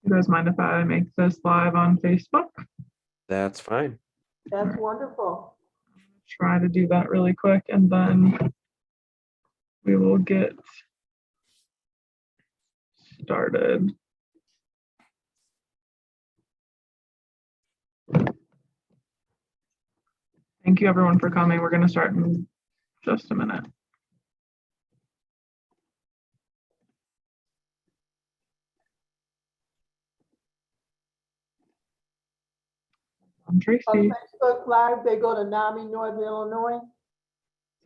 You guys mind if I make this live on Facebook? That's fine. That's wonderful. Try to do that really quick and then we will get started. Thank you everyone for coming. We're going to start in just a minute. I'm On Tracy. Facebook Live, they go to NAMI Northern Illinois.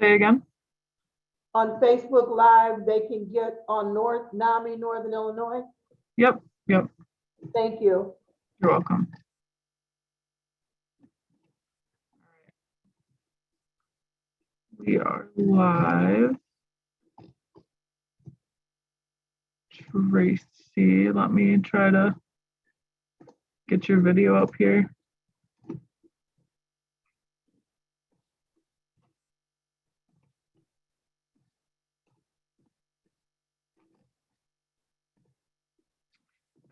Say again? On Facebook Live, they can get on NAMI Northern Illinois. Yep. Thank you. You're welcome. We are live. Tracy, let me try to get your video up here.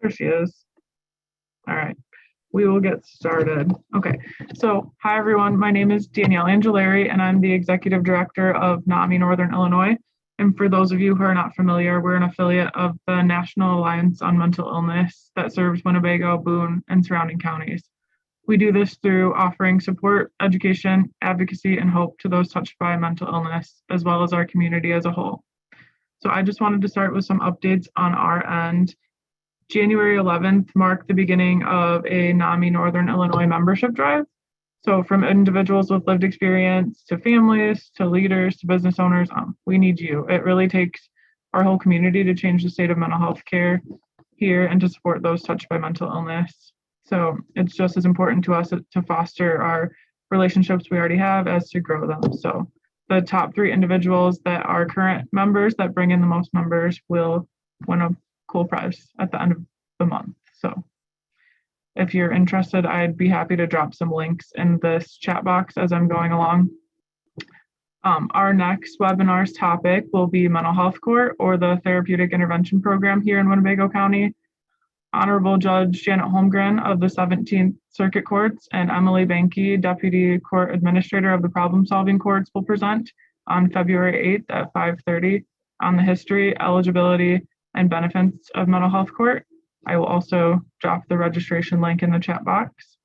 There she is. All right, we will get started. Okay, so hi everyone, my name is Danielle Angelari and I'm the Executive Director of NAMI Northern Illinois. And for those of you who are not familiar, we're an affiliate of the National Alliance on Mental Illness that serves Winnebago, Boone, and surrounding counties. We do this through offering support, education, advocacy, and hope to those touched by mental illness, as well as our community as a whole. So I just wanted to start with some updates on our end. January 11th marked the beginning of a NAMI Northern Illinois membership drive. So from individuals with lived experience to families, to leaders, to business owners, we need you. It really takes our whole community to change the state of mental health care here and to support those touched by mental illness. So it's just as important to us to foster our relationships we already have as to grow them. So the top 3 individuals that are current members that bring in the most members will win a cool prize at the end of the month. So if you're interested, I'd be happy to drop some links in this chat box as I'm going along. Our next webinar's topic will be mental health court, or the therapeutic intervention program here in Winnebago County. Honorable Judge Janet Holmgren of the 17th Circuit Courts and Emily Banke, Deputy Court Administrator of the Problem Solving Courts, will present on February 8th at 5:30 on the history, eligibility, and benefits of mental health court. I will also drop the registration link in the chat box.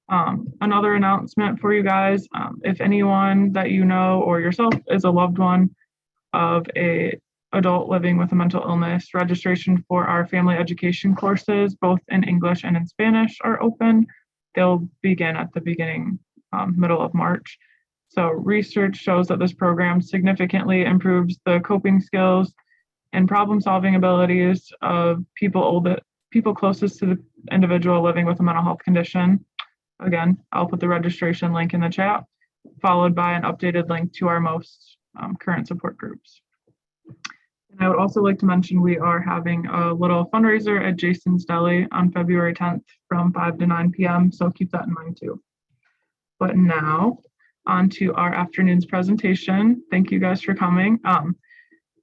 Another announcement for you guys, if anyone that you know or yourself is a loved one of a adult living with a mental illness, registration for our family education courses, both in English and in Spanish, are open. They'll begin at the middle of March. So research shows that this program significantly improves the coping skills and problem-solving abilities of people closest to the individual living with a mental health condition. Again, I'll put the registration link in the chat, followed by an updated link to our most current support groups. And I would also like to mention we are having a little fundraiser at Jason's Deli on February 10th from 5 to 9 p.m. So keep that in mind too. But now on to our afternoon's presentation. Thank you guys for coming.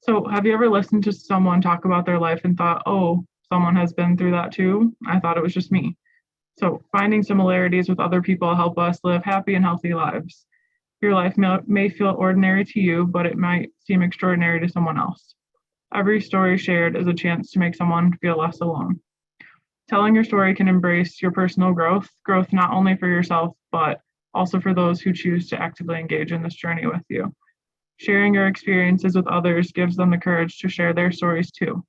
So have you ever listened to someone talk about their life and thought, oh, someone has been through that too? I thought it was just me. So finding similarities with other people help us live happy and healthy lives. Your life may feel ordinary to you, but it might seem extraordinary to someone else. Every story shared is a chance to make someone feel less alone. Telling your story can embrace your personal growth not only for yourself, but also for those who choose to actively engage in this journey with you. Sharing your experiences with others gives them the courage to share their stories too.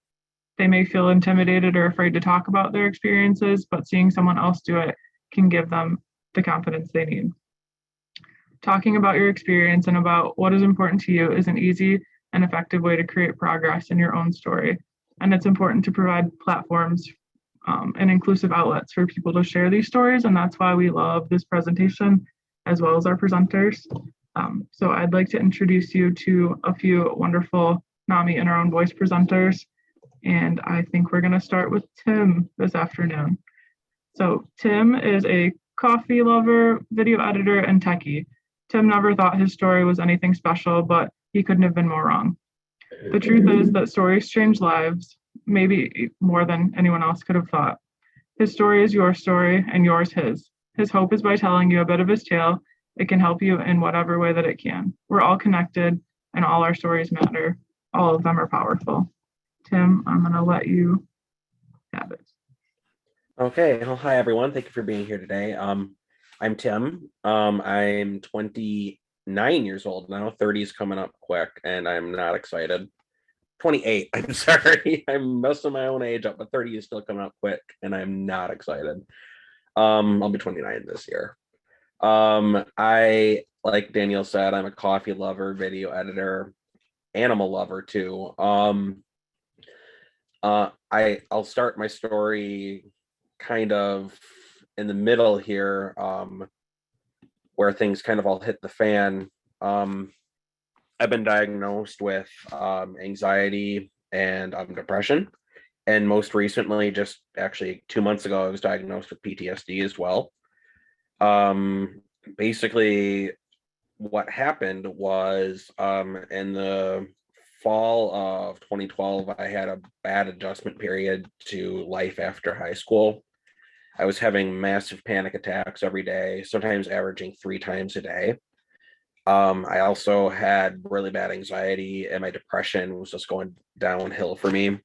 They may feel intimidated or afraid to talk about their experiences, but seeing someone else do it can give them the confidence they need. Talking about your experience and about what is important to you is an easy and effective way to create progress in your own story. And it's important to provide platforms and inclusive outlets for people to share these stories. And that's why we love this presentation as well as our presenters. So I'd like to introduce you to a few wonderful NAMI in our own voice presenters. And I think we're gonna start with Tim this afternoon. So Tim is a coffee lover, video editor, and techie. Tim never thought his story was anything special, but he couldn't have been more wrong. The truth is that stories change lives, maybe more than anyone else could have thought. His story is your story and yours his. His hope is by telling you a bit of his tale, it can help you in whatever way that it can. We're all connected and all our stories matter. All of them are powerful. Tim, I'm going to let you have it. Okay. Well, hi everyone. Thank you for being here today. I'm Tim. I'm 29 years old now. 30 is coming up quick, and I'm not excited. 28. I'm sorry. I'm messing my own age up, but 30 is still coming up quick, and I'm not excited. I'll be 29 this year. I, like Danielle said, I'm a coffee lover, video editor, animal lover too. I'll start my story kind of in the middle here, where things kind of all hit the fan. I've been diagnosed with anxiety and depression. And most recently, just actually 2 months ago, I was diagnosed with PTSD as well. Basically, what happened was in the fall of 2012, I had a bad adjustment period to life after high school. I was having massive panic attacks every day, sometimes averaging 3 times a day. I also had really bad anxiety, and my depression was just going downhill for me.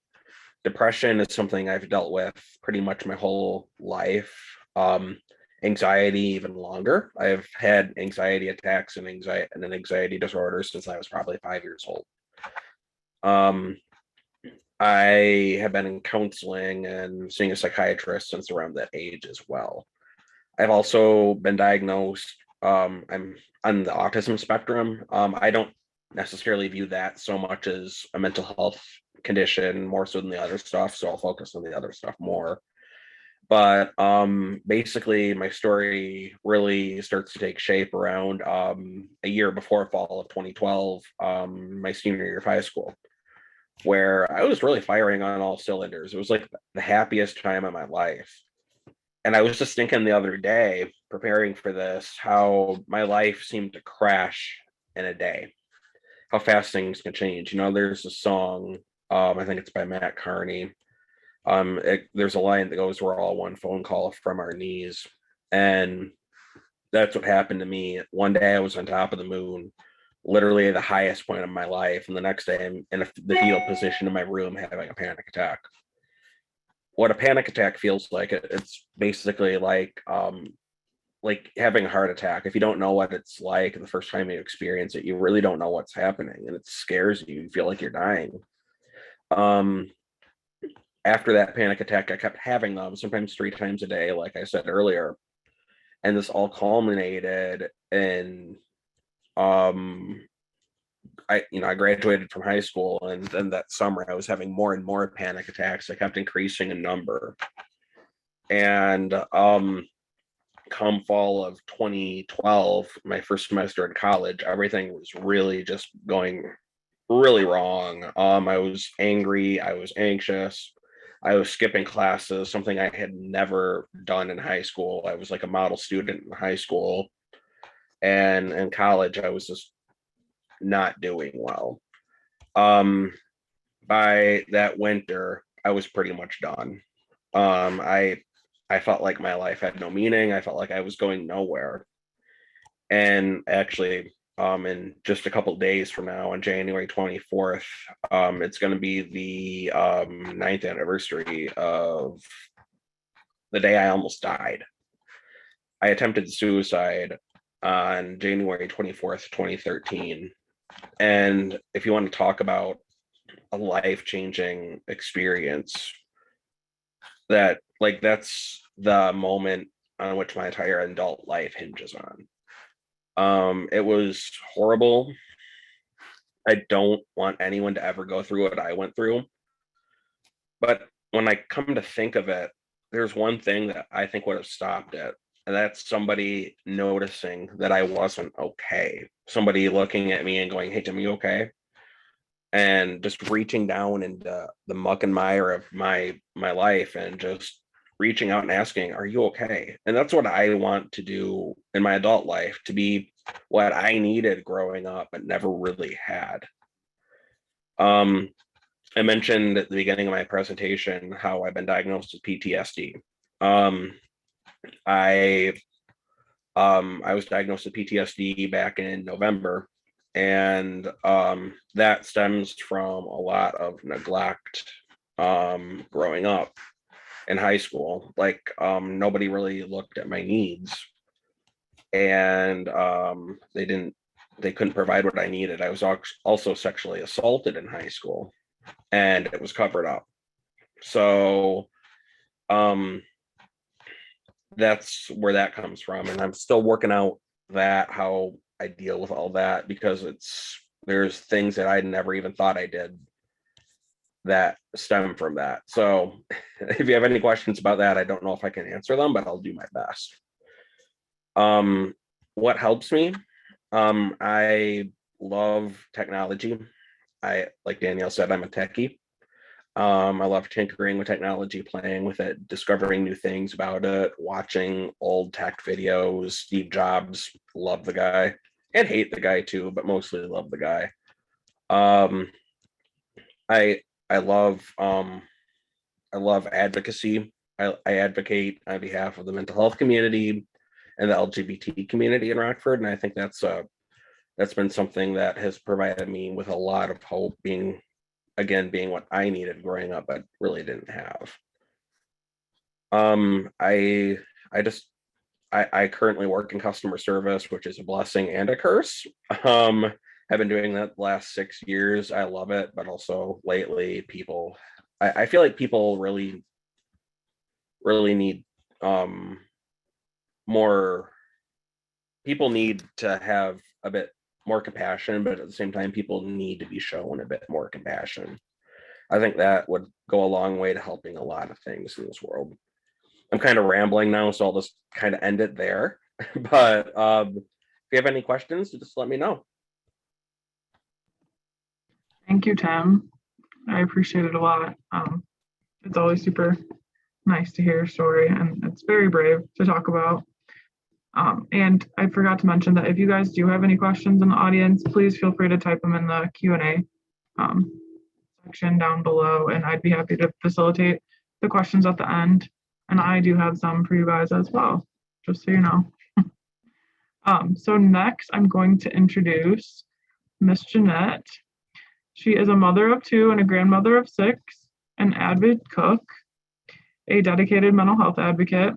Depression is something I've dealt with pretty much my whole life. Anxiety even longer. I've had anxiety attacks and an anxiety disorder since I was probably 5 years old. I have been in counseling and seeing a psychiatrist since around that age as well. I've also been diagnosed. I'm on the autism spectrum. I don't necessarily view that so much as a mental health condition, more so than the other stuff. So I'll focus on the other stuff more. But basically, my story really starts to take shape around a year before fall of 2012, my senior year of high school, where I was really firing on all cylinders. It was like the happiest time of my life. And I was just thinking the other day, preparing for this, how my life seemed to crash in a day, how fast things can change. You know, there's a song, I think it's by Matt Carney. There's a line that goes, "We're all one phone call from our knees." And that's what happened to me. One day I was on top of the moon, literally the highest point of my life. And the next day I'm in the fetal position in my room having a panic attack. What a panic attack feels like, it's basically like having a heart attack. If you don't know what it's like the first time you experience it, you really don't know what's happening, and it scares you. You feel like you're dying. After that panic attack, I kept having them, sometimes 3 times a day, like I said earlier. And this all culminated in I graduated from high school, and then that summer I was having more and more panic attacks. They kept increasing in number. And come fall of 2012, my first semester in college, everything was really just going really wrong. I was angry, I was anxious, I was skipping classes, something I had never done in high school. I was like a model student in high school, and in college I was just not doing well. By that winter, I was pretty much done. I felt like my life had no meaning. I felt like I was going nowhere. And actually, in just a couple days from now, on January 24th, it's going to be the 9th anniversary of the day I almost died. I attempted suicide on January 24th, 2013. And if you want to talk about a life-changing experience, that's the moment on which my entire adult life hinges on. It was horrible. I don't want anyone to ever go through what I went through. But when I come to think of it, there's one thing that I think would have stopped it. And that's somebody noticing that I wasn't okay. Somebody looking at me and going, "Hey, Tim, you okay?" And just reaching down into the muck and mire of my life and just reaching out and asking, "Are you okay?" And that's what I want to do in my adult life, to be what I needed growing up but never really had. I mentioned at the beginning of my presentation how I've been diagnosed with PTSD. I I was diagnosed with PTSD back in November, and that stems from a lot of neglect growing up in high school. Like nobody really looked at my needs, and they couldn't provide what I needed. I was also sexually assaulted in high school, and it was covered up. So um that's where that comes from, and I'm still working out that how I deal with all that, because there's things that I never even thought I did that stem from that. So if you have any questions about that, I don't know if I can answer them, but I'll do my best. What helps me? I love technology. Like Danielle said, I'm a techie. I love tinkering with technology, playing with it, discovering new things about it, watching old tech videos. Steve Jobs, love the guy, and hate the guy too, but mostly love the guy. Um, I I love advocacy. I advocate on behalf of the mental health community and the LGBT community in Rockford, and I think that's been something that has provided me with a lot of hope, being what I needed growing up, but really didn't have. I just I currently work in customer service, which is a blessing and a curse. I've been doing that the last 6 years. I love it, but also lately, I feel like people really need more. People need to have a bit more compassion, but at the same time, people need to be shown a bit more compassion. I think that would go a long way to helping a lot of things in this world. I'm kind of rambling now, so I'll just kind of end it there. But if you have any questions, just let me know. Thank you, Tim. I appreciate it a lot. It's always super nice to hear your story, and it's very brave to talk about. And I forgot to mention that if you guys do have any questions in the audience, please feel free to type them in the Q&A section down below, and I'd be happy to facilitate the questions at the end. And I do have some for you guys as well, just so you know. So next, I'm going to introduce Miss Jeanette. She is a mother of 2 and a grandmother of 6, an avid cook, a dedicated mental health advocate,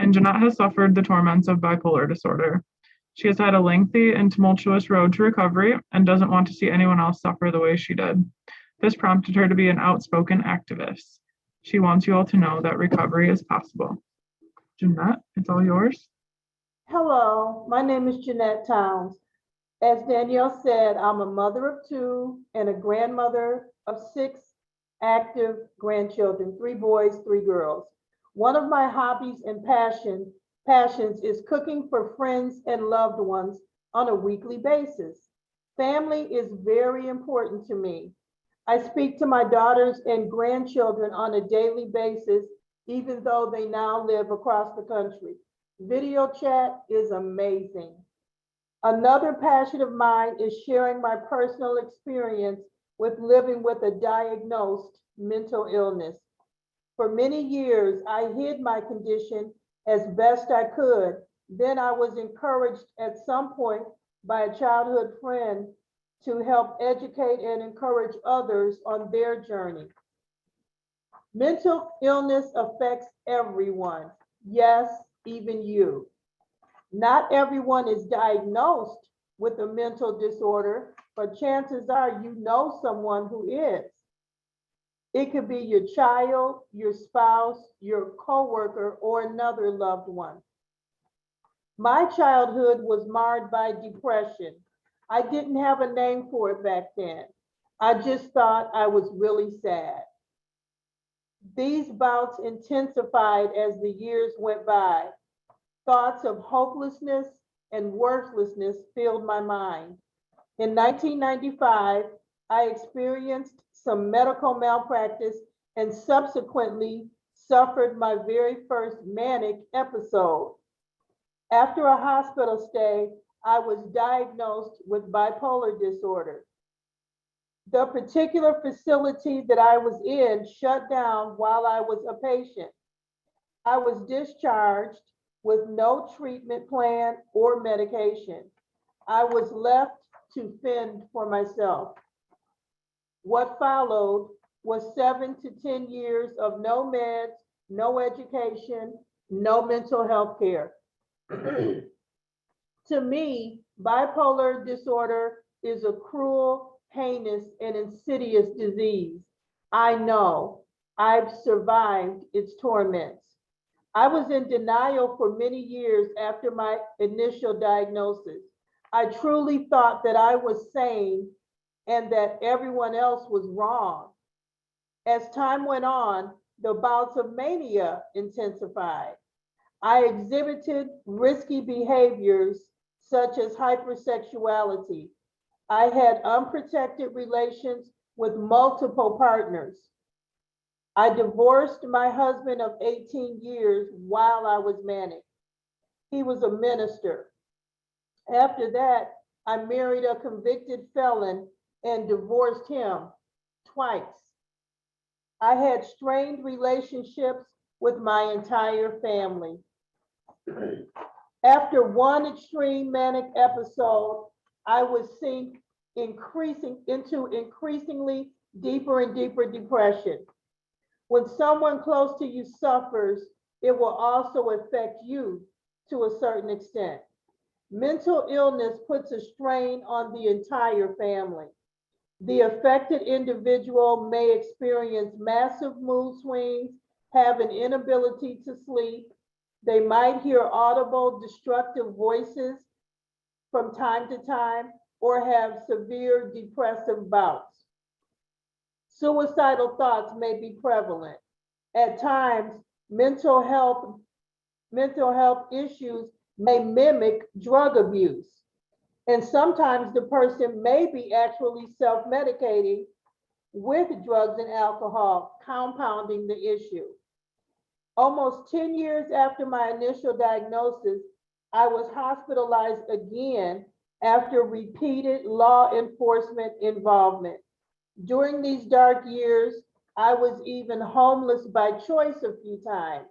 and Jeanette has suffered the torments of bipolar disorder. She has had a lengthy and tumultuous road to recovery and doesn't want to see anyone else suffer the way she did. This prompted her to be an outspoken activist. She wants you all to know that recovery is possible. Jeanette, it's all yours. Hello, my name is Jeanette Towns. As Danielle said, I'm a mother of 2 and a grandmother of 6 active grandchildren, 3 boys, 3 girls. One of my hobbies and passions is cooking for friends and loved ones on a weekly basis. Family is very important to me. I speak to my daughters and grandchildren on a daily basis, even though they now live across the country. Video chat is amazing. Another passion of mine is sharing my personal experience with living with a diagnosed mental illness. For many years, I hid my condition as best I could. Then I was encouraged at some point by a childhood friend to help educate and encourage others on their journey. Mental illness affects everyone. Yes, even you. Not everyone is diagnosed with a mental disorder, but chances are you know someone who is. It could be your child, your spouse, your coworker, or another loved one. My childhood was marred by depression. I didn't have a name for it back then. I just thought I was really sad. These bouts intensified as the years went by. Thoughts of hopelessness and worthlessness filled my mind. In 1995, I experienced some medical malpractice and subsequently suffered my very first manic episode. After a hospital stay, I was diagnosed with bipolar disorder. The particular facility that I was in shut down while I was a patient. I was discharged with no treatment plan or medication. I was left to fend for myself. What followed was 7 to 10 years of no meds, no education, no mental health care. To me, bipolar disorder is a cruel, heinous, and insidious disease. I know. I've survived its torments. I was in denial for many years after my initial diagnosis. I truly thought that I was sane and that everyone else was wrong. As time went on, the bouts of mania intensified. I exhibited risky behaviors such as hypersexuality. I had unprotected relations with multiple partners. I divorced my husband of 18 years while I was manic. He was a minister. After that, I married a convicted felon and divorced him twice. I had strained relationships with my entire family. After one extreme manic episode, I would sink into increasingly deeper and deeper depression. When someone close to you suffers, it will also affect you to a certain extent. Mental illness puts a strain on the entire family. The affected individual may experience massive mood swings, have an inability to sleep. They might hear audible, destructive voices from time to time, or have severe depressive bouts. Suicidal thoughts may be prevalent. At times, mental health issues may mimic drug abuse. And sometimes the person may be actually self-medicating with drugs and alcohol, compounding the issue. Almost 10 years after my initial diagnosis, I was hospitalized again after repeated law enforcement involvement. During these dark years, I was even homeless by choice a few times.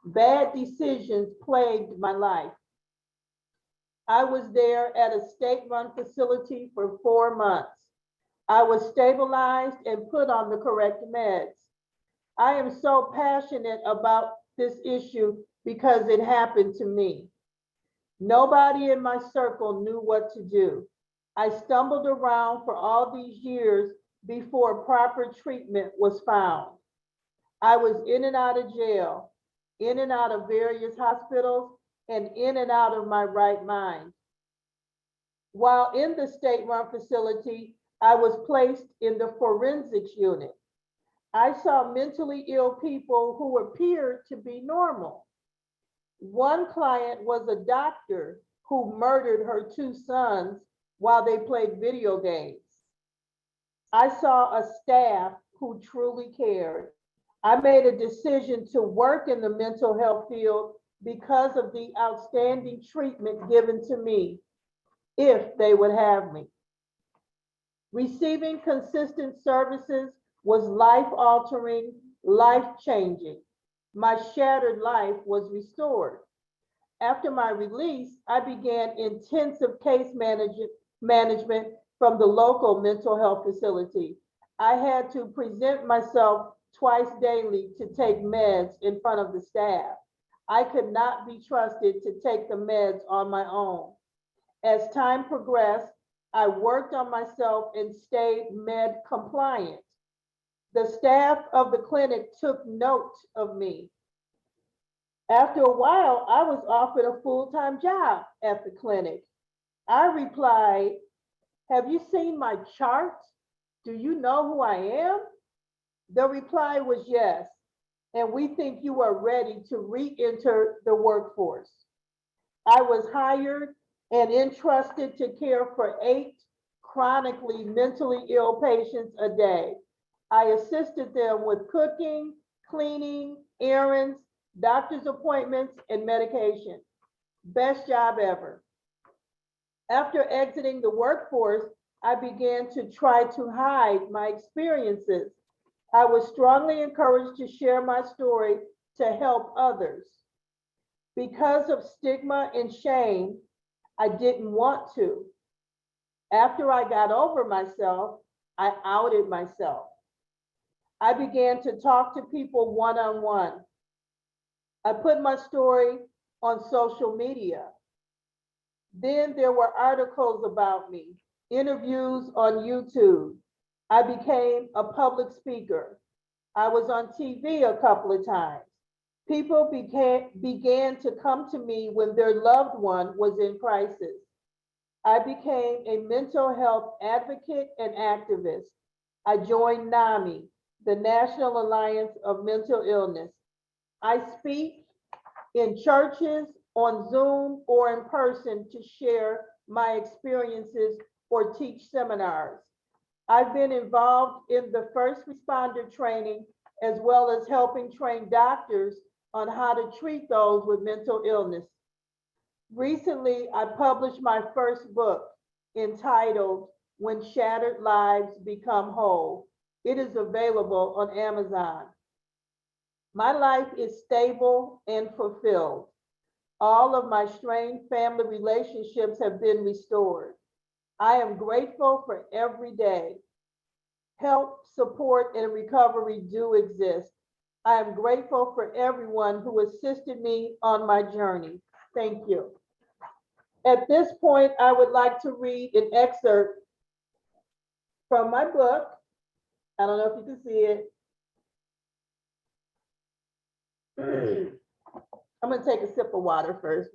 Bad decisions plagued my life. I was there at a state-run facility for 4 months. I was stabilized and put on the correct meds. I am so passionate about this issue because it happened to me. Nobody in my circle knew what to do. I stumbled around for all these years before proper treatment was found. I was in and out of jail, in and out of various hospitals, and in and out of my right mind. While in the state-run facility, I was placed in the forensics unit. I saw mentally ill people who appeared to be normal. One client was a doctor who murdered her 2 sons while they played video games. I saw a staff who truly cared. I made a decision to work in the mental health field because of the outstanding treatment given to me, if they would have me. Receiving consistent services was life-altering, life-changing. My shattered life was restored. After my release, I began intensive case management from the local mental health facility. I had to present myself twice daily to take meds in front of the staff. I could not be trusted to take the meds on my own. As time progressed, I worked on myself and stayed med compliant. The staff of the clinic took note of me. After a while, I was offered a full-time job at the clinic. I replied, "Have you seen my chart? Do you know who I am?" The reply was yes, and we think you are ready to re-enter the workforce. I was hired and entrusted to care for 8 chronically mentally ill patients a day. I assisted them with cooking, cleaning, errands, doctor's appointments, and medication. Best job ever. After exiting the workforce, I began to try to hide my experiences. I was strongly encouraged to share my story to help others. Because of stigma and shame, I didn't want to. After I got over myself, I outed myself. I began to talk to people one-on-one. I put my story on social media. Then there were articles about me, interviews on YouTube. I became a public speaker. I was on TV a couple of times. People began to come to me when their loved one was in crisis. I became a mental health advocate and activist. I joined NAMI, the National Alliance of Mental Illness. I speak in churches, on Zoom, or in person to share my experiences or teach seminars. I've been involved in the first responder training as well as helping train doctors on how to treat those with mental illness. Recently, I published my first book entitled When Shattered Lives Become Whole. It is available on Amazon. My life is stable and fulfilled. All of my strained family relationships have been restored. I am grateful for every day. Help, support, and recovery do exist. I am grateful for everyone who assisted me on my journey. Thank you. At this point, I would like to read an excerpt from my book. I don't know if you can see it. I'm going to take a sip of water first.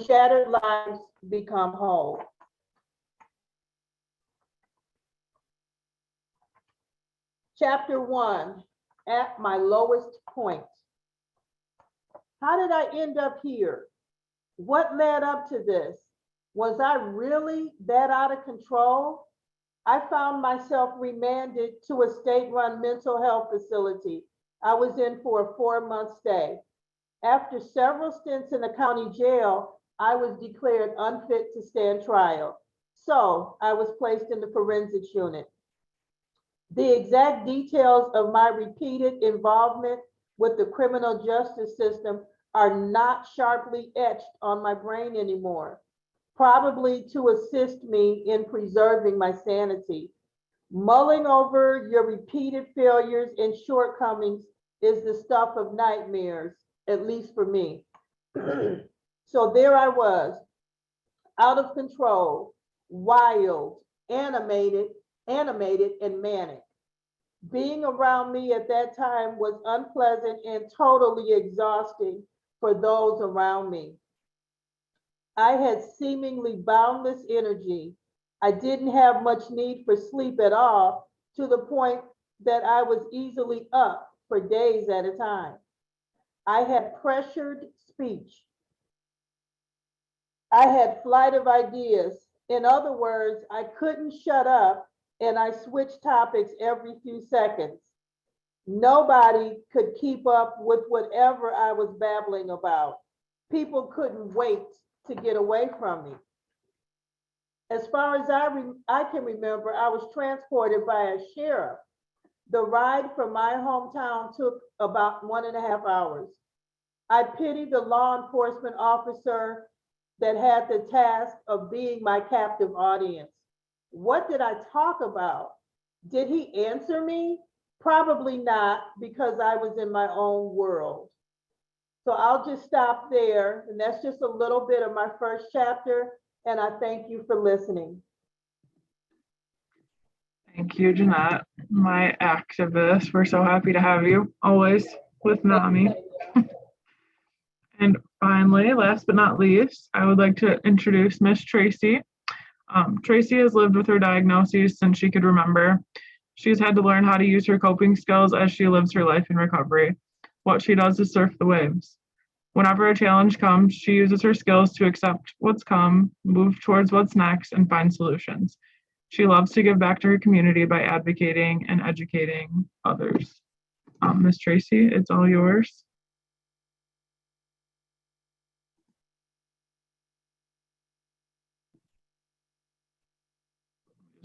Shattered lives become whole. Chapter 1, at my lowest point. How did I end up here? What led up to this? Was I really that out of control? I found myself remanded to a state-run mental health facility. I was in for a 4-month stay. After several stints in the county jail, I was declared unfit to stand trial. So I was placed in the forensics unit. The exact details of my repeated involvement with the criminal justice system are not sharply etched on my brain anymore, probably to assist me in preserving my sanity. Mulling over your repeated failures and shortcomings is the stuff of nightmares, at least for me. So there I was, out of control, wild, animated, and manic. Being around me at that time was unpleasant and totally exhausting for those around me. I had seemingly boundless energy. I didn't have much need for sleep at all, to the point that I was easily up for days at a time. I had pressured speech. I had flight of ideas. In other words, I couldn't shut up and I switched topics every few seconds. Nobody could keep up with whatever I was babbling about. People couldn't wait to get away from me. As far as I can remember, I was transported by a sheriff. The ride from my hometown took about 1.5 hours. I pity the law enforcement officer that had the task of being my captive audience. What did I talk about? Did he answer me? Probably not, because I was in my own world. So I'll just stop there. And that's just a little bit of my first chapter. And I thank you for listening. Thank you, Jeanette, my activist. We're so happy to have you always with NAMI. And finally, last but not least, I would like to introduce Miss Tracy. Tracy has lived with her diagnoses since she could remember. She's had to learn how to use her coping skills as she lives her life in recovery. What she does is surf the waves. Whenever a challenge comes, she uses her skills to accept what's come, move towards what's next, and find solutions. She loves to give back to her community by advocating and educating others. Miss Tracy, it's all yours.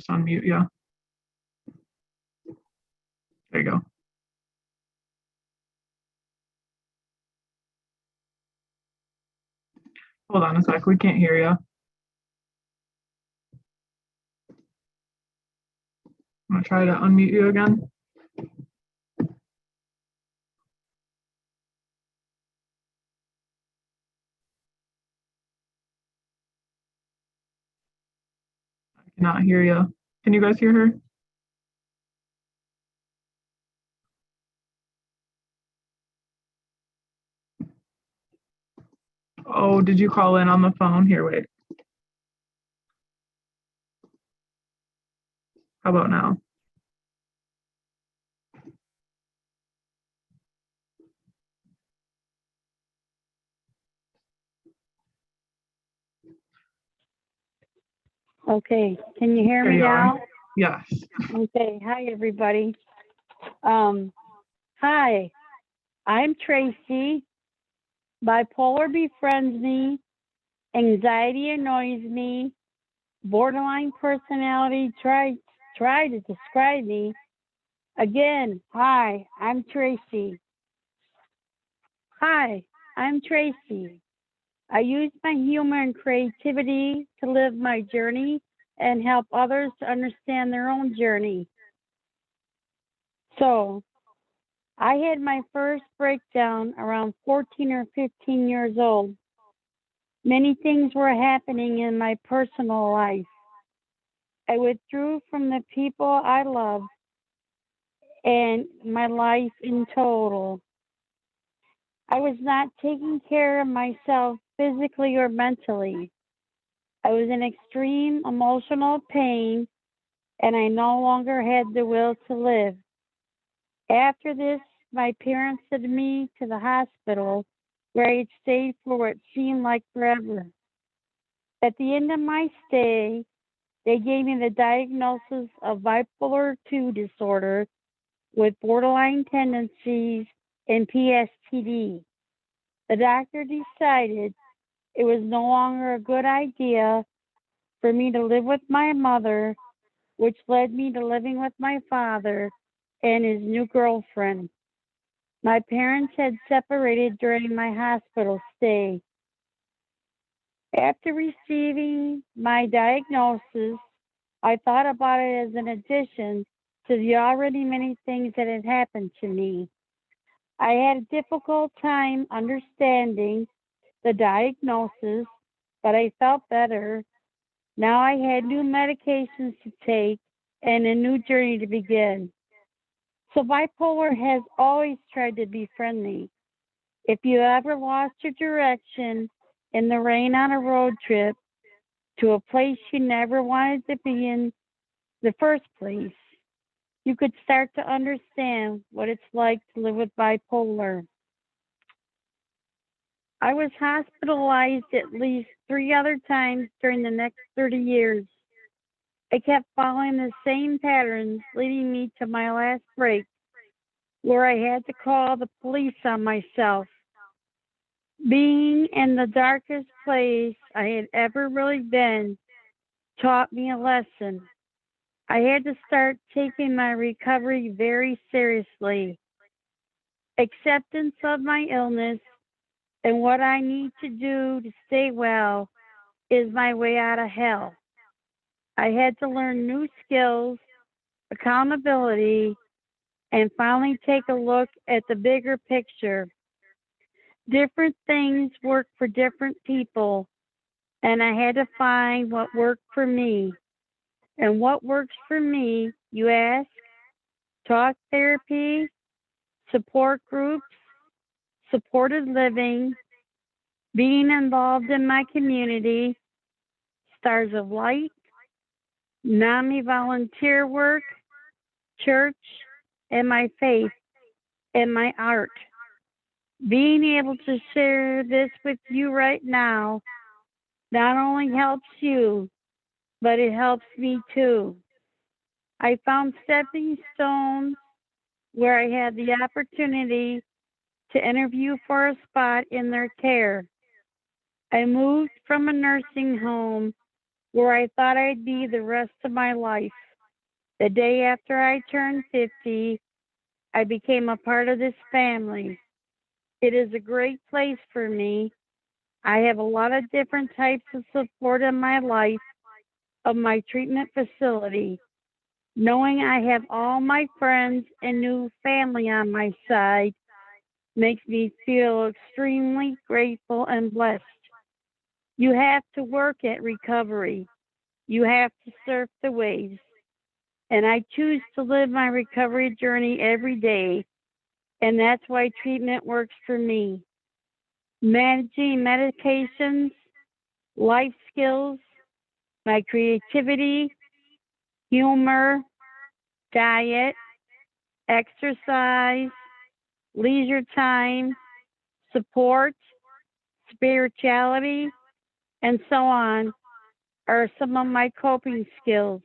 just unmute you. There you go. Hold on a sec, we can't hear you. I'm gonna try to unmute you again. I cannot hear you. Can you guys hear her? Oh, did you call in on the phone? Here, wait. How about now? Okay, can you hear There me you are. now? Yes. Okay, hi everybody. Hi, I'm Tracy. Bipolar befriends me, anxiety annoys me, borderline personality try to describe me. Again, hi, I'm Tracy. Hi, I'm Tracy. I use my humor and creativity to live my journey and help others to understand their own journey. So, I had my first breakdown around 14 or 15 years old. Many things were happening in my personal life. I withdrew from the people I loved and my life in total. I was not taking care of myself physically or mentally. I was in extreme emotional pain and I no longer had the will to live. After this, my parents sent me to the hospital where I had stayed for what seemed like forever. At the end of my stay, they gave me the diagnosis of bipolar 2 disorder with borderline tendencies and PSTD. The doctor decided it was no longer a good idea for me to live with my mother, which led me to living with my father and his new girlfriend. My parents had separated during my hospital stay. After receiving my diagnosis, I thought about it as an addition to the already many things that had happened to me. I had a difficult time understanding the diagnosis, but I felt better. Now I had new medications to take and a new journey to begin. So bipolar has always tried to befriend me. If you ever lost your direction in the rain on a road trip to a place you never wanted to be in the first place, you could start to understand what it's like to live with bipolar. I was hospitalized at least 3 other times during the next 30 years. I kept following the same patterns, leading me to my last break, where I had to call the police on myself. Being in the darkest place I had ever really been taught me a lesson. I had to start taking my recovery very seriously. Acceptance of my illness and what I need to do to stay well is my way out of hell. I had to learn new skills, accountability, and finally take a look at the bigger picture. Different things work for different people, and I had to find what worked for me. And what works for me, you ask? Talk therapy, support groups, supported living, being involved in my community, Stars of Light, NAMI volunteer work, church, and my faith and my art. Being able to share this with you right now not only helps you, but it helps me too. I found stepping stones where I had the opportunity to interview for a spot in their care. I moved from a nursing home where I thought I'd be the rest of my life. The day after I turned 50, I became a part of this family. It is a great place for me. I have a lot of different types of support in my life of my treatment facility. Knowing I have all my friends and new family on my side makes me feel extremely grateful and blessed. You have to work at recovery. You have to surf the waves. And I choose to live my recovery journey every day. And that's why treatment works for me. Managing medications, life skills, my creativity, humor, diet, exercise, leisure time, support, spirituality, and so on are some of my coping skills.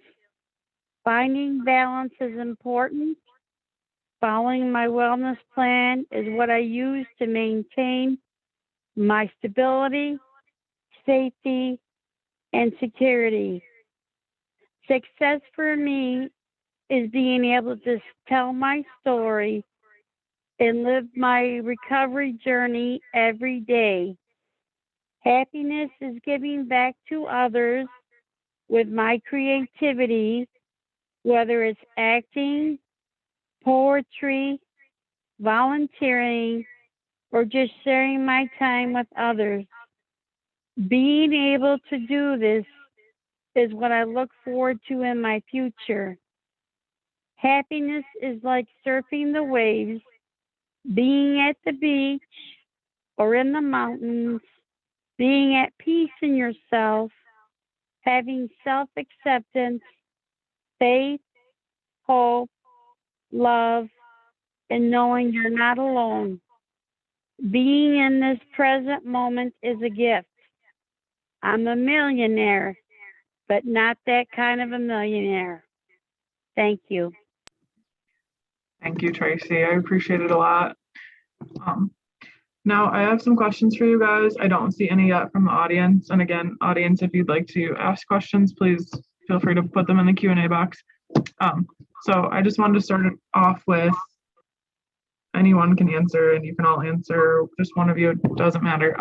Finding balance is important. Following my wellness plan is what I use to maintain my stability, safety, and security. Success for me is being able to tell my story and live my recovery journey every day. Happiness is giving back to others with my creativity, whether it's acting, poetry, volunteering, or just sharing my time with others. Being able to do this is what I look forward to in my future. Happiness is like surfing the waves, being at the beach or in the mountains, being at peace in yourself, having self-acceptance, faith, hope, love, and knowing you're not alone. Being in this present moment is a gift. I'm a millionaire, but not that kind of a millionaire. Thank you. Thank you, Tracy. I appreciate it a lot. Now I have some questions for you guys. I don't see any yet from the audience. And again, audience, if you'd like to ask questions, please feel free to put them in the Q&A box. So I just wanted to start it off with, anyone can answer and you can all answer, just one of you, it doesn't matter.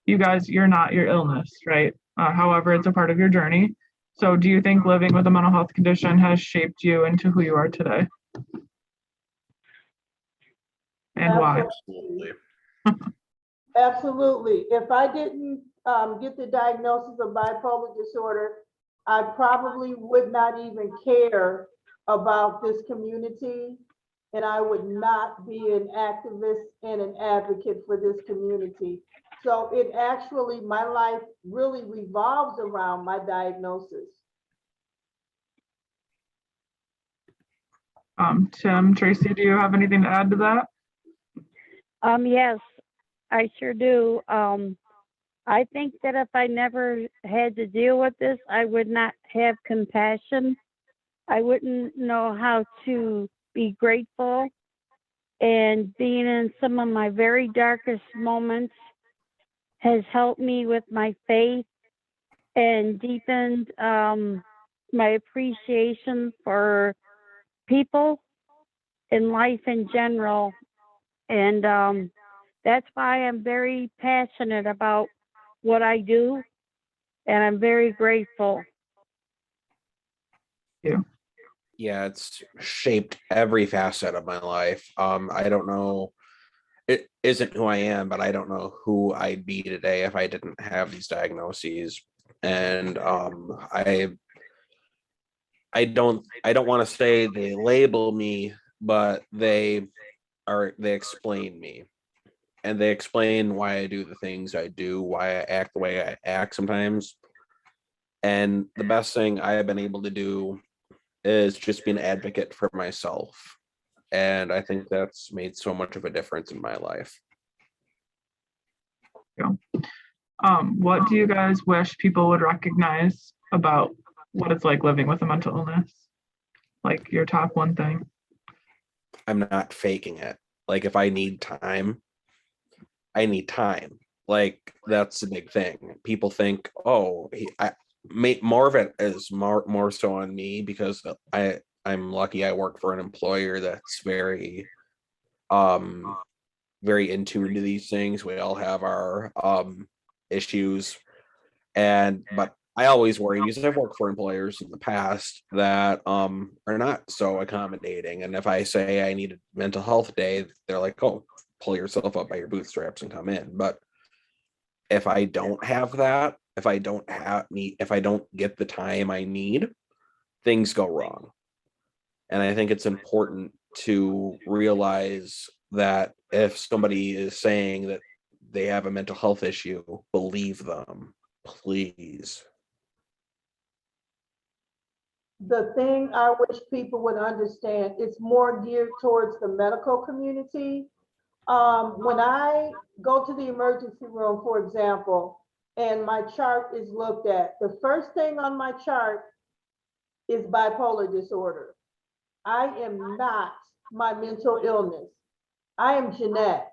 You guys, you're not your illness, right? However, it's a part of your journey. So do you think living with a mental health condition has shaped you into who you are today? And why? Absolutely. Absolutely. If I didn't get the diagnosis of bipolar disorder, I probably would not even care about this community, and I would not be an activist and an advocate for this community. So it actually, my life really revolves around my diagnosis. Tim, Tracy, do you have anything to add to that? Yes, I sure do. I think that if I never had to deal with this, I would not have compassion. I wouldn't know how to be grateful. And being in some of my very darkest moments has helped me with my faith and deepened my appreciation for people and life in general. And that's why I'm very passionate about what I do, and I'm very grateful. Yeah, it's shaped every facet of my life. I don't know, it isn't who I am, but I don't know who I'd be today if I didn't have these diagnoses. And I don't want to say they label me, but they explain me. And they explain why I do the things I do, why I act the way I act sometimes. And the best thing I have been able to do is just be an advocate for myself. And I think that's made so much of a difference in my life. What do you guys wish people would recognize about what it's like living with a mental illness? Like your top one thing. I'm not faking it. Like if I need time, I need time. Like that's the big thing. People think, oh, more of it is more so on me because I'm lucky I work for an employer that's um very in tune to these things. We all have our issues, but I always worry because I've worked for employers in the past that are not so accommodating. And if I say I need a mental health day, they're like, "Oh, pull yourself up by your bootstraps and come in." But if I don't have that, if I don't get the time I need, things go wrong. And I think it's important to realize that if somebody is saying that they have a mental health issue, believe them, please. The thing I wish people would understand, it's more geared towards the medical community. When I go to the emergency room, for example, and my chart is looked at, the first thing on my chart is bipolar disorder. I am not my mental illness. I am Jeanette.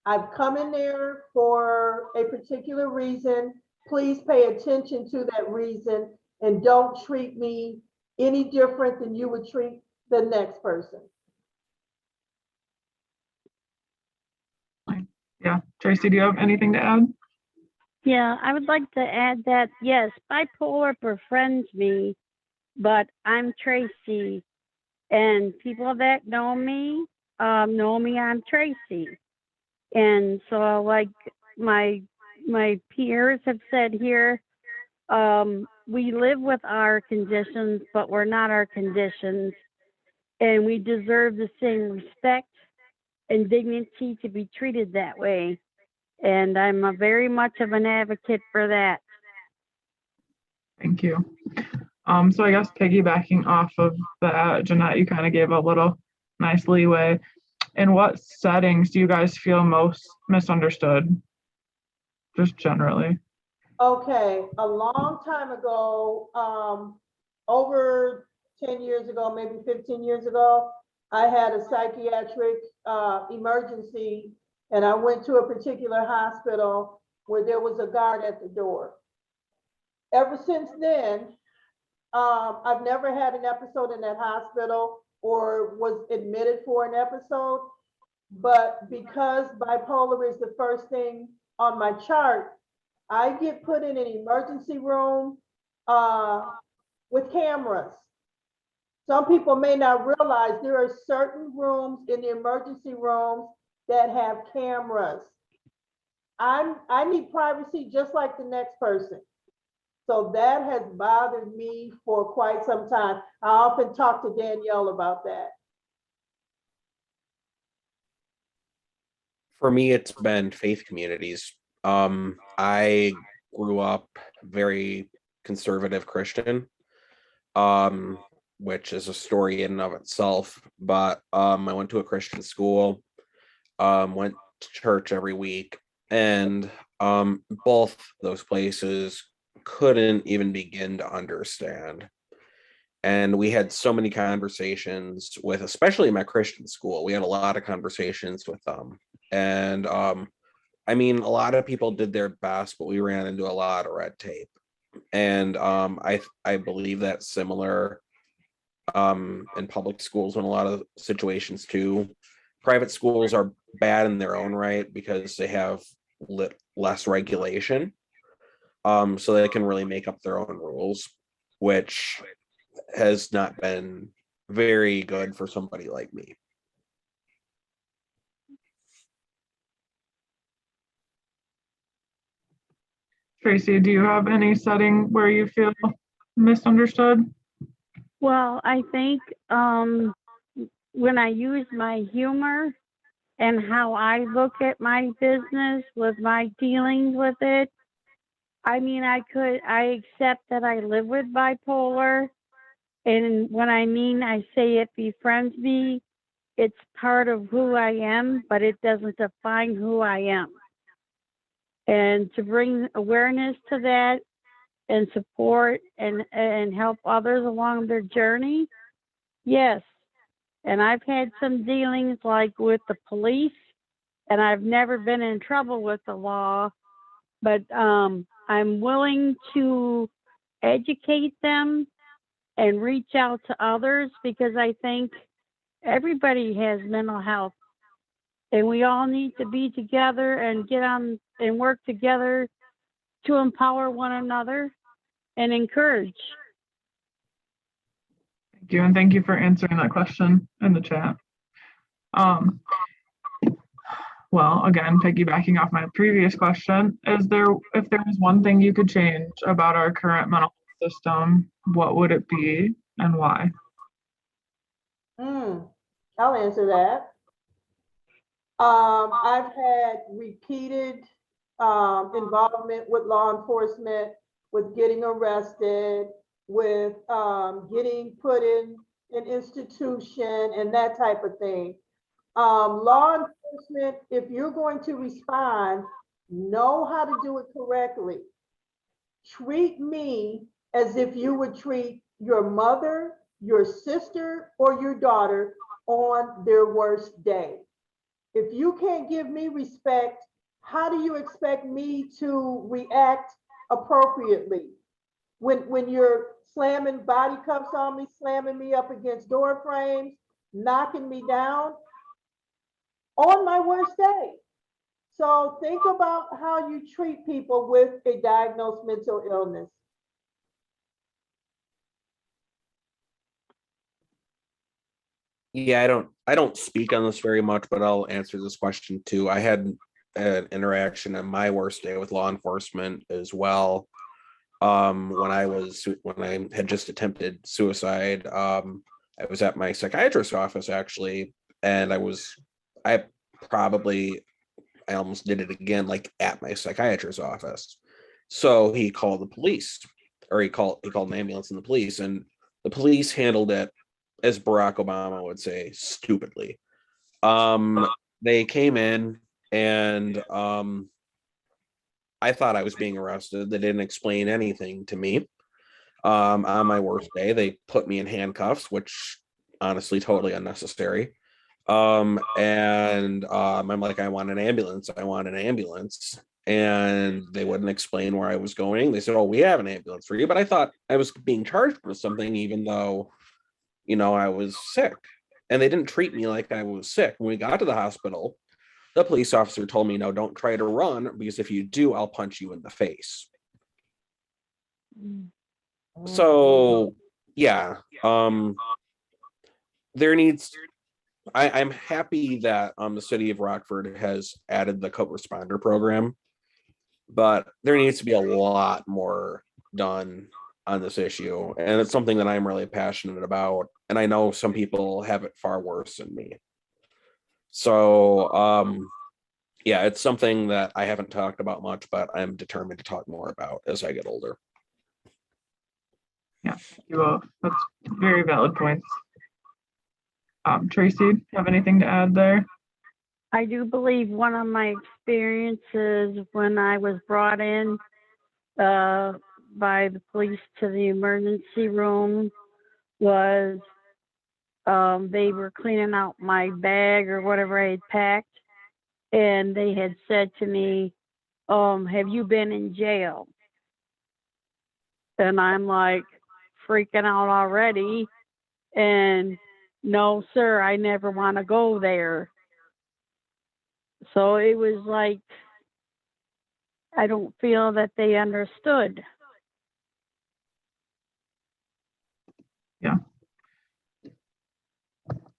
I've come in there for a particular reason. Please pay attention to that reason and don't treat me any different than you would treat the next person. Yeah, Tracy, do you have anything to add? Yeah, I would like to add that, yes, bipolar befriends me, but I'm Tracy. And people that know me, I'm Tracy. And so like my peers have said here, we live with our conditions, but we're not our conditions. And we deserve the same respect and dignity to be treated that way. And I'm a very much of an advocate for that. Thank you. So I guess piggybacking off of that, Jeanette, you kind of gave a little nice leeway. In what settings do you guys feel most misunderstood? Just generally. Okay, a long time ago, over 10 years ago, maybe 15 years ago, I had a psychiatric emergency and I went to a particular hospital where there was a guard at the door. Ever since then, I've never had an episode in that hospital or was admitted for an episode, but because bipolar is the first thing on my chart, I get put in an emergency room with cameras. Some people may not realize there are certain rooms in the emergency rooms that have cameras. I need privacy just like the next person. So that has bothered me for quite some time. I often talk to Danielle about that. For me, it's been faith communities. I grew up very conservative Christian, which is a story in and of itself. But I went to a Christian school, went to church every week, and both those places couldn't even begin to understand. And we had so many conversations with, especially my Christian school, we had a lot of conversations with them. And I mean, a lot of people did their best, but we ran into a lot of red tape. And I believe that's similar in public schools in a lot of situations too. Private schools are bad in their own right because they have less regulation. So they can really make up their own rules, which has not been very good for somebody like me. Tracy, do you have any setting where you feel misunderstood? Well, I think when I use my humor and how I look at my business with my dealings with it, I mean, I accept that I live with bipolar. And when I say it befriends me, it's part of who I am, but it doesn't define who I am. And to bring awareness to that and support and help others along their journey, yes. And I've had some dealings like with the police, and I've never been in trouble with the law, but I'm willing to educate them and reach out to others, because I think everybody has mental health and we all need to be together and get on and work together to empower one another and encourage. Thank you, and thank you for answering that question in the chat. Well, again, piggybacking off my previous question, if there was one thing you could change about our current mental health system, what would it be and why? I'll answer that. I've had repeated involvement with law enforcement, with getting arrested, with getting put in an institution and that type of thing. Law enforcement, if you're going to respond, know how to do it correctly. Treat me as if you would treat your mother, your sister, or your daughter on their worst day. If you can't give me respect, how do you expect me to react appropriately? When you're slamming body cuffs on me, slamming me up against door frames, knocking me down on my worst day. So think about how you treat people with a diagnosed mental illness. Yeah, I don't speak on this very much, but I'll answer this question too. I had an interaction on my worst day with law enforcement as well. When I had just attempted suicide, I was at my psychiatrist's office actually, and I almost did it again, like at my psychiatrist's office. So he called the police, or he called an ambulance and the police, and the police handled it, as Barack Obama would say, stupidly. They came in and I thought I was being arrested. They didn't explain anything to me. On my worst day, they put me in handcuffs, which honestly totally unnecessary. And I'm like, I want an ambulance. I want an ambulance. And they wouldn't explain where I was going. They said, oh, we have an ambulance for you. But I thought I was being charged with something, even though, I was sick. And they didn't treat me like I was sick. When we got to the hospital, the police officer told me, no, don't try to run, because if you do, I'll punch you in the face. So yeah, I'm happy that the city of Rockford has added the co-responder program, but there needs to be a lot more done on this issue, and it's something that I'm really passionate about, and I know some people have it far worse than me. So yeah, it's something that I haven't talked about much, but I'm determined to talk more about as I get older. Yeah, you both. That's very valid points. Tracy, have anything to add there? I do believe one of my experiences when I was brought in by the police to the emergency room was they were cleaning out my bag or whatever I had packed, and they had said to me, have you been in jail? And I'm like freaking out already, and no, sir, I never want to go there. So it was like, I don't feel that they understood.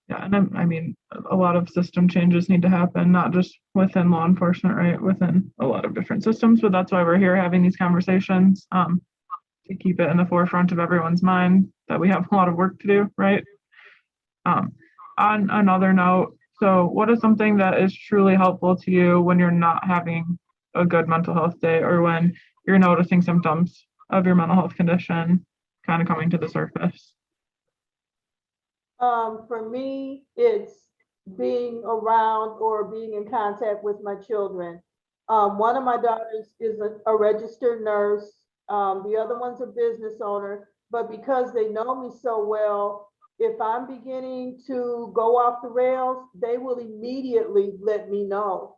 Yeah, and I mean, a lot of system changes need to happen, not just within law enforcement, right? Within a lot of different systems, but that's why we're here having these conversations, to keep it in the forefront of everyone's mind that we have a lot of work to do, right? On another note, so what is something that is truly helpful to you when you're not having a good mental health day, or when you're noticing symptoms of your mental health condition kind of coming to the surface? For me, it's being around or being in contact with my children. One of my daughters is a registered nurse. The other one's a business owner, but because they know me so well, if I'm beginning to go off the rails, they will immediately let me know.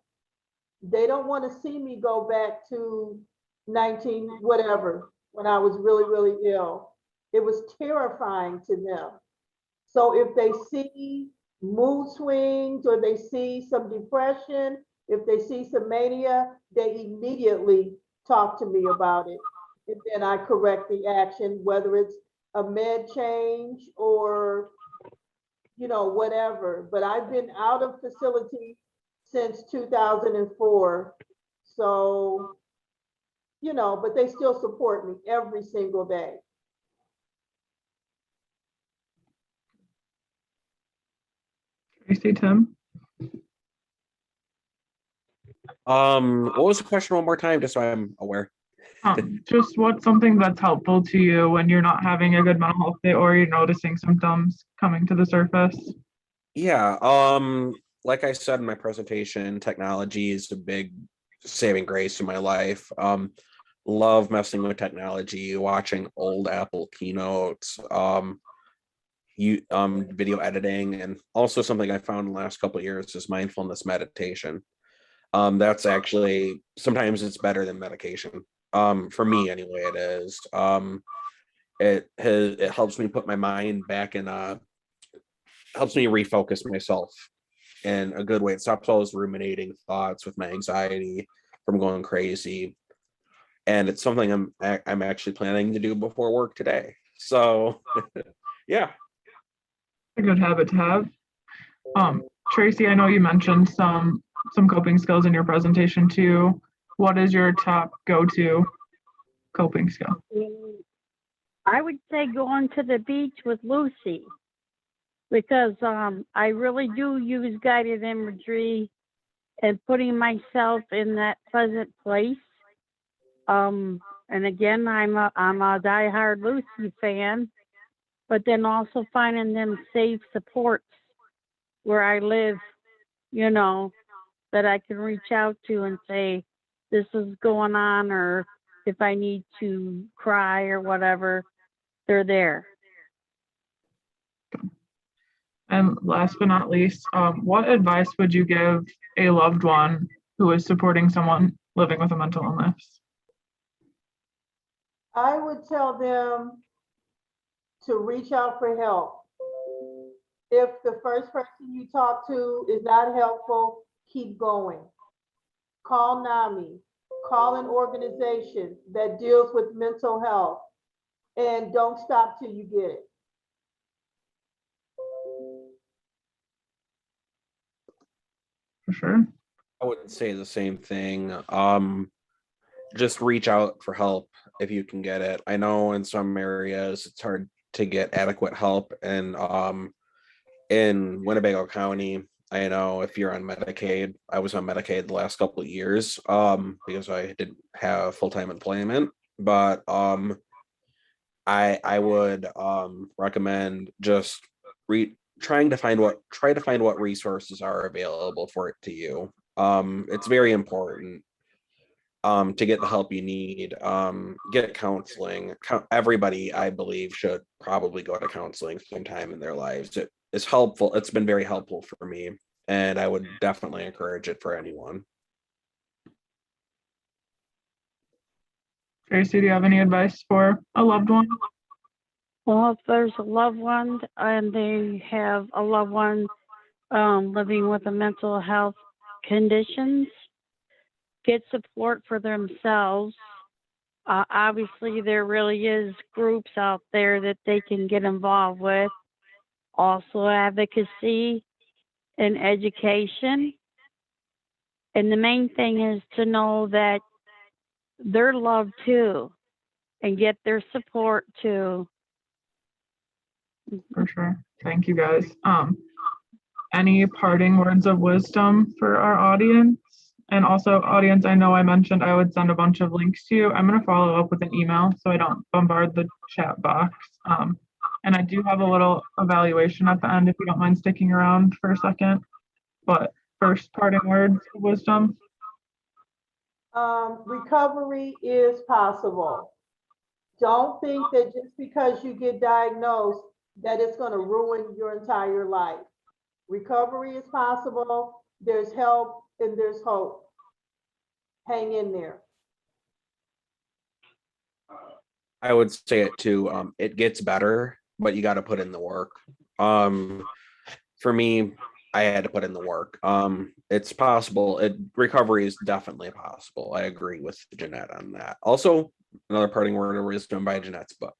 They don't want to see me go back to 19 whatever. when I was really, really ill. It was terrifying to them. So if they see mood swings or they see some depression, if they see some mania, they immediately talk to me about it. And then I correct the action, whether it's a med change or, whatever. But I've been out of facility since 2004. So, but they still support me every single day. Tracy, Tim? What was the question one more time, just so I'm aware? Just what's something that's helpful to you when you're not having a good mental health day or you're noticing symptoms coming to the surface? Yeah, like I said in my presentation, technology is a big saving grace in my life. Love messing with technology, watching old Apple keynotes, video editing, and also something I found in the last couple of years is mindfulness meditation. That's actually sometimes it's better than medication. For me anyway, it is. It helps me put my mind back in helps me refocus myself in a good way. It stops all those ruminating thoughts with my anxiety from going crazy. And it's something I'm actually planning to do before work today. So yeah. A good habit to have. Tracy, I know you mentioned some coping skills in your presentation too. What is your top go-to coping skill? I would say going to the beach with Lucy because I really do use guided imagery and putting myself in that pleasant place. And again, I'm a diehard Lucy fan, but then also finding them safe supports where I live, that I can reach out to and say, this is going on, or if I need to cry or whatever, they're there. And last but not least, what advice would you give a loved one who is supporting someone living with a mental illness? I would tell them to reach out for help. If the first person you talk to is not helpful, keep going. Call NAMI, call an organization that deals with mental health, and don't stop till you get it. For sure. I would say the same thing. Just reach out for help if you can get it. I know in some areas it's hard to get adequate help, and in Winnebago County, I know if you're on Medicaid, I was on Medicaid the last couple of years because I didn't have full-time employment, but I would recommend just try to find what resources are available for it to you. It's very important to get the help you need, get counseling. Everybody, I believe, should probably go to counseling sometime in their lives. It is helpful. It's been very helpful for me, and I would definitely encourage it for anyone. Tracy, do you have any advice for a loved one? Well, if there's a loved one and they have a loved one living with a mental health conditions, get support for themselves. Obviously, there really is groups out there that they can get involved with. Also, advocacy and education. And the main thing is to know that they're loved too and get their support too. For sure. Thank you guys. Any parting words of wisdom for our audience? And also, audience, I know I mentioned I would send a bunch of links to you. I'm going to follow up with an email so I don't bombard the chat box. And I do have a little evaluation at the end if you don't mind sticking around for a second. But first, parting words of wisdom. Recovery is possible. Don't think that just because you get diagnosed that it's going to ruin your entire life. Recovery is possible. There's help and there's hope. Hang in there. I would say it too. It gets better, but you got to put in the work. For me, I had to put in the work. It's possible. Recovery is definitely possible. I agree with Jeanette on that. Also, another parting word of wisdom by Jeanette's book.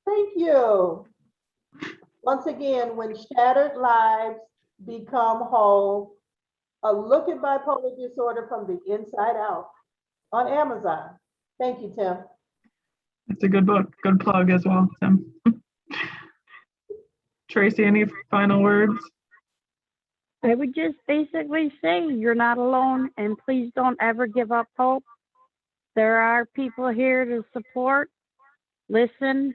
Thank you. Once again, when shattered lives become whole, a look at bipolar disorder from the inside out on Amazon. Thank you, Tim. It's a good book. Good plug as well, Tim. Tracy, any final words? I would just basically say you're not alone and please don't ever give up hope. There are people here to support, listen,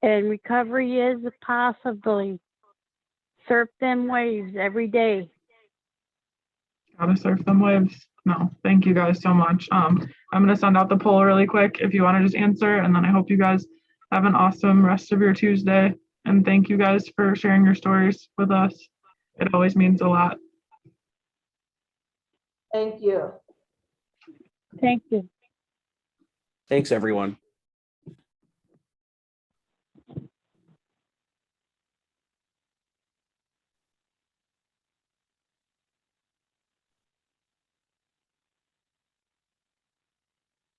and recovery is a possibility. Surf them waves every day. Gotta surf them waves. No, thank you guys so much. I'm gonna send out the poll really quick if you want to just answer, and then I hope you guys have an awesome rest of your Tuesday. And thank you guys for sharing your stories with us. It always means a lot. Thank you. Thank you. Thanks, everyone.